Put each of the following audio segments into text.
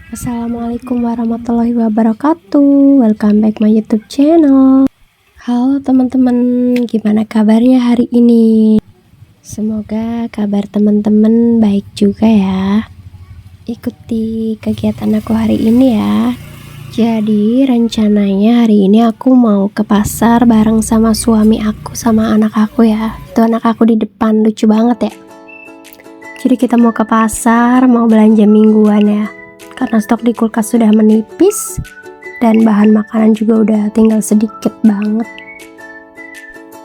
Assalamualaikum warahmatullahi wabarakatuh. Welcome back my YouTube channel. Halo teman-teman, gimana kabarnya hari ini? Semoga kabar teman-teman baik juga ya. Ikuti kegiatan aku hari ini ya. Jadi rencananya hari ini aku mau ke pasar bareng sama suami aku sama anak aku ya. Itu anak aku di depan, lucu banget ya. Jadi kita mau ke pasar, mau belanja mingguan ya. Karena stok di kulkas sudah menipis dan bahan makanan juga udah tinggal sedikit banget.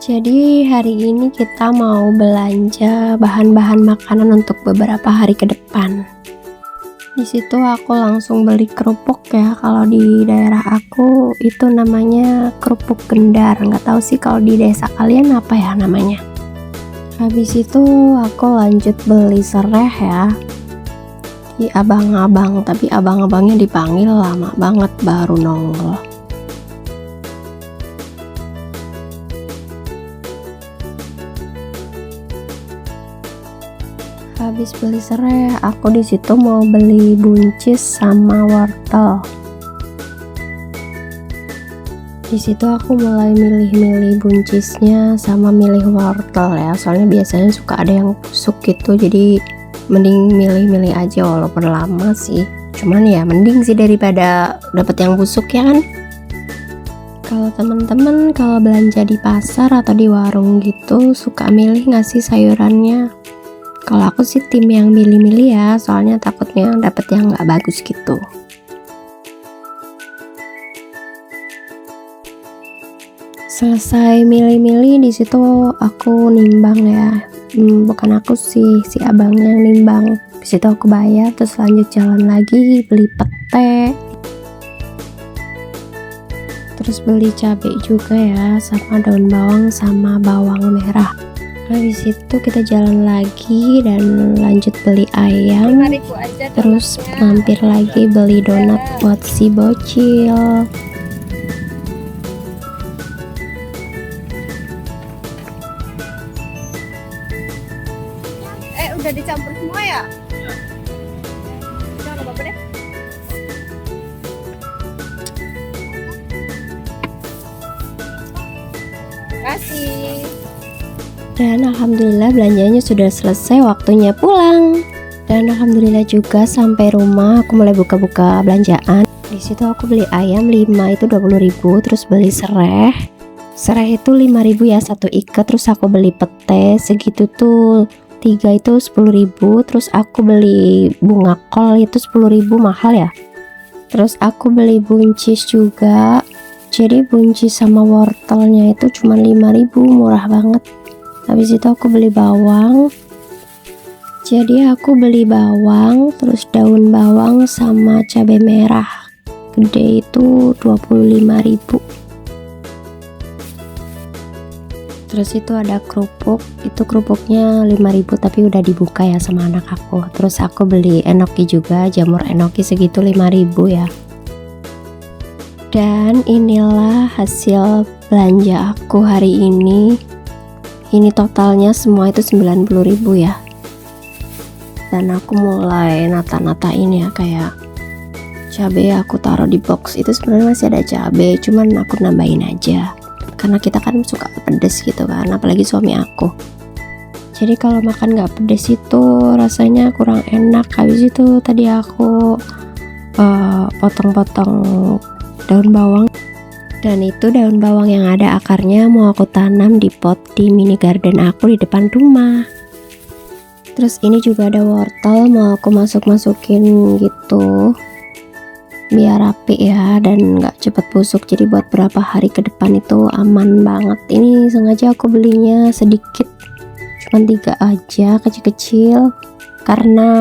Jadi hari ini kita mau belanja bahan-bahan makanan untuk beberapa hari ke depan. Di situ aku langsung beli kerupuk ya. Kalau di daerah aku itu namanya kerupuk gendar. Nggak tahu sih kalau di desa kalian apa ya namanya. Habis itu aku lanjut beli serai ya. Di abang-abang, tapi abang-abangnya dipanggil lama banget baru nongol. Habis beli serai, aku di situ mau beli buncis sama wortel. Di situ aku mulai milih-milih buncisnya sama milih wortel ya, soalnya biasanya suka ada yang busuk gitu, jadi mending milih-milih aja walaupun lama sih, cuman ya mending sih daripada dapet yang busuk ya kan. Kalau temen-temen kalau belanja di pasar atau di warung gitu suka milih nggak sih sayurannya? Kalau aku sih tim yang milih-milih ya, soalnya takutnya dapet yang nggak bagus gitu. Selesai milih-milih di situ aku nimbang ya. Bukan aku sih, si abangnya yang nimbang. Di situ aku bayar, terus lanjut jalan lagi beli pete. Terus beli cabai juga ya, sama daun bawang sama bawang merah. Habis itu kita jalan lagi dan lanjut beli ayam. Terus mampir lagi beli donat buat si bocil. Udah dicampur semua ya? Udah nggak apa-apa deh. Kasih. Dan alhamdulillah belanjanya sudah selesai, waktunya pulang. Dan alhamdulillah juga sampai rumah aku mulai buka-buka belanjaan. Di situ aku beli ayam 5 itu 20.000, terus beli serai. Serai itu 5.000 ya satu ikat, terus aku beli pete segitu tuh. 3 itu 10.000, terus aku beli bunga kol itu 10.000, mahal ya. Terus aku beli buncis juga. Jadi buncis sama wortelnya itu cuma 5.000, murah banget. Habis itu aku beli bawang. Jadi aku beli bawang, terus daun bawang sama cabai merah. Gede itu 25.000. Terus itu ada kerupuk, itu kerupuknya 5.000 tapi udah dibuka ya sama anak aku. Terus aku beli enoki juga, jamur enoki segitu 5.000 ya. Dan inilah hasil belanja aku hari ini. Ini totalnya semua itu 90.000 ya. Dan aku mulai nata-nata ini ya, kayak cabai aku taruh di box itu sebenarnya masih ada cabai, cuman aku nambahin aja. Karena kita kan suka pedes gitu kan, apalagi suami aku. Jadi kalau makan nggak pedes itu rasanya kurang enak. Habis itu tadi aku potong-potong daun bawang. Dan itu daun bawang yang ada akarnya mau aku tanam di pot di mini garden aku di depan rumah. Terus ini juga ada wortel mau aku masukin gitu biar rapi ya dan nggak cepet busuk, jadi buat berapa hari ke depan itu aman banget. Ini sengaja aku belinya sedikit, cuma 3 aja, kecil-kecil, karena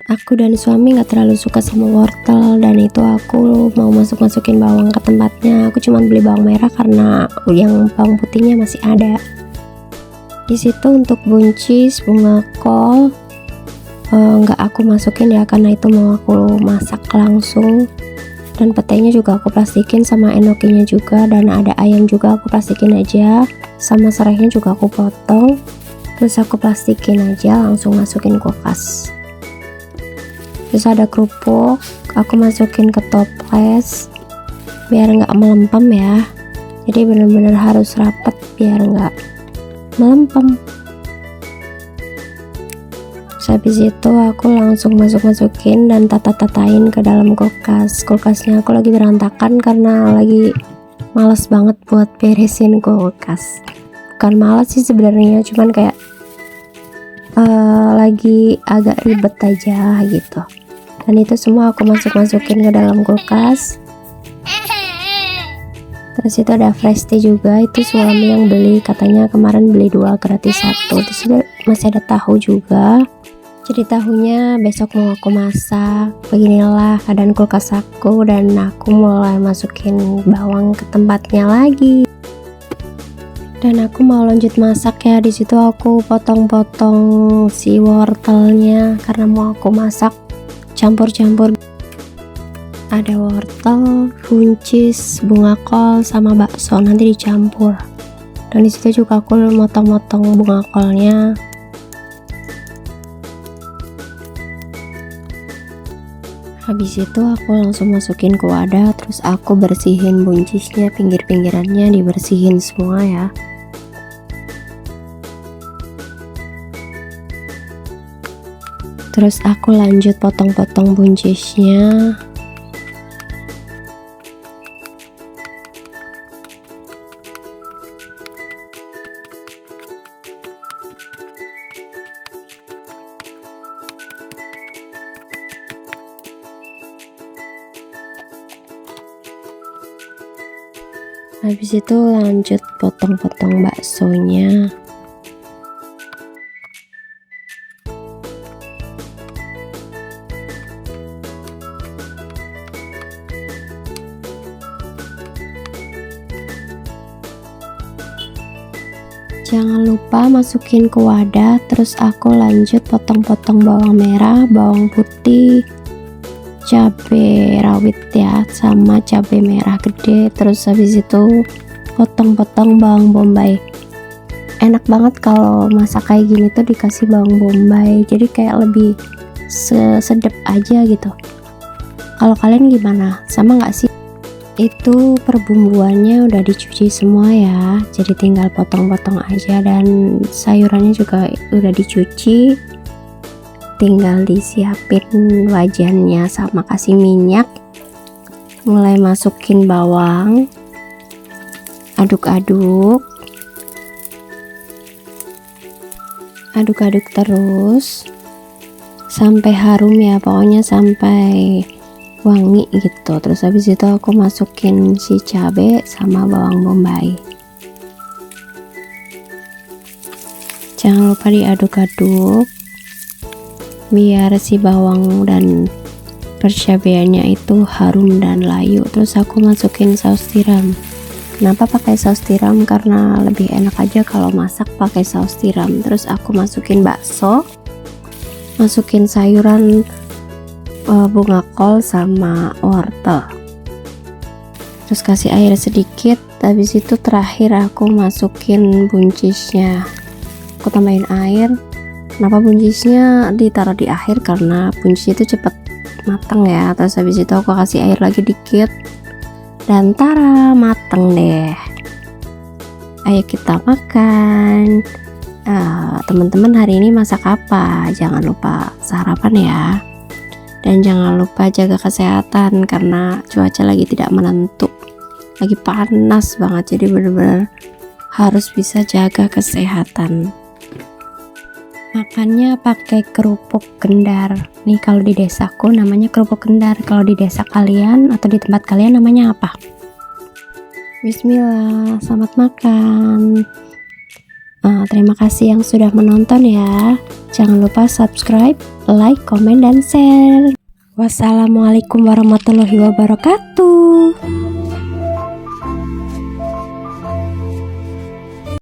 aku dan suami nggak terlalu suka sama wortel. Dan itu aku mau masukin bawang ke tempatnya, aku cuma beli bawang merah karena yang bawang putihnya masih ada. Di situ untuk buncis, bunga kol nggak aku masukin ya, karena itu mau aku masak langsung. Dan petainya juga aku plastikin sama enokinya juga, dan ada ayam juga aku plastikin aja, sama serainya juga aku potong, terus aku plastikin aja langsung masukin kulkas. Terus ada kerupuk, aku masukin ke toples biar nggak melempem ya. Jadi bener-bener harus rapet biar nggak melempem. Habis itu aku langsung masukin dan tatain ke dalam kulkas. Kulkasnya aku lagi berantakan karena lagi males banget buat beresin kulkas. Bukan males sih sebenarnya, cuman kayak lagi agak ribet aja gitu. Dan itu semua aku masukin ke dalam kulkas. Terus itu ada fresh tea juga, itu suami yang beli, katanya kemarin beli 2 gratis 1. Terus itu masih ada tahu juga. Jadi tahunya besok mau aku masak. Beginilah keadaan kulkas aku, dan aku mulai masukin bawang ke tempatnya lagi. Dan aku mau lanjut masak ya. Di situ aku potong-potong si wortelnya karena mau aku masak campur-campur. Ada wortel, buncis, bunga kol sama bakso nanti dicampur. Dan di situ juga aku motong-motong bunga kolnya. Habis itu aku langsung masukin ke wadah, terus aku bersihin buncisnya, pinggir-pinggirannya dibersihin semua ya. Terus aku lanjut potong-potong buncisnya. Habis itu lanjut potong-potong baksonya. Jangan lupa masukin ke wadah. Terus aku lanjut potong-potong bawang merah, bawang putih, cabai rawit ya, sama cabai merah gede. Terus habis itu potong-potong bawang bombay. Enak banget kalau masak kayak gini tuh dikasih bawang bombay, jadi kayak lebih sedep aja gitu. Kalau kalian gimana, sama nggak sih? Itu perbumbuannya udah dicuci semua ya, jadi tinggal potong-potong aja. Dan sayurannya juga udah dicuci, tinggal disiapin wajannya sama kasih minyak. Mulai masukin bawang, aduk-aduk terus sampai harum ya, pokoknya sampai wangi gitu. Terus habis itu aku masukin si cabai sama bawang bombay. Jangan lupa diaduk-aduk biar si bawang dan percabeannya itu harum dan layu. Terus aku masukin saus tiram. Kenapa pakai saus tiram? Karena lebih enak aja kalau masak pakai saus tiram. Terus aku masukin bakso, masukin sayuran bunga kol sama wortel, terus kasih air sedikit. Habis itu terakhir aku masukin buncisnya, aku tambahin air. Kenapa buncisnya ditaruh di akhir? Karena buncis itu cepet matang ya. Terus habis itu aku kasih air lagi dikit, dan tara, mateng deh. Ayo kita makan. Teman-teman hari ini masak apa? Jangan lupa sarapan ya. Dan jangan lupa jaga kesehatan karena cuaca lagi tidak menentu, lagi panas banget, jadi benar-benar harus bisa jaga kesehatan. Makannya pakai kerupuk kendar. Nih kalau di desaku namanya kerupuk kendar. Kalau di desa kalian atau di tempat kalian namanya apa? Bismillah, selamat makan. Terima kasih yang sudah menonton ya. Jangan lupa subscribe, like, komen, dan share. Wassalamualaikum warahmatullahi wabarakatuh.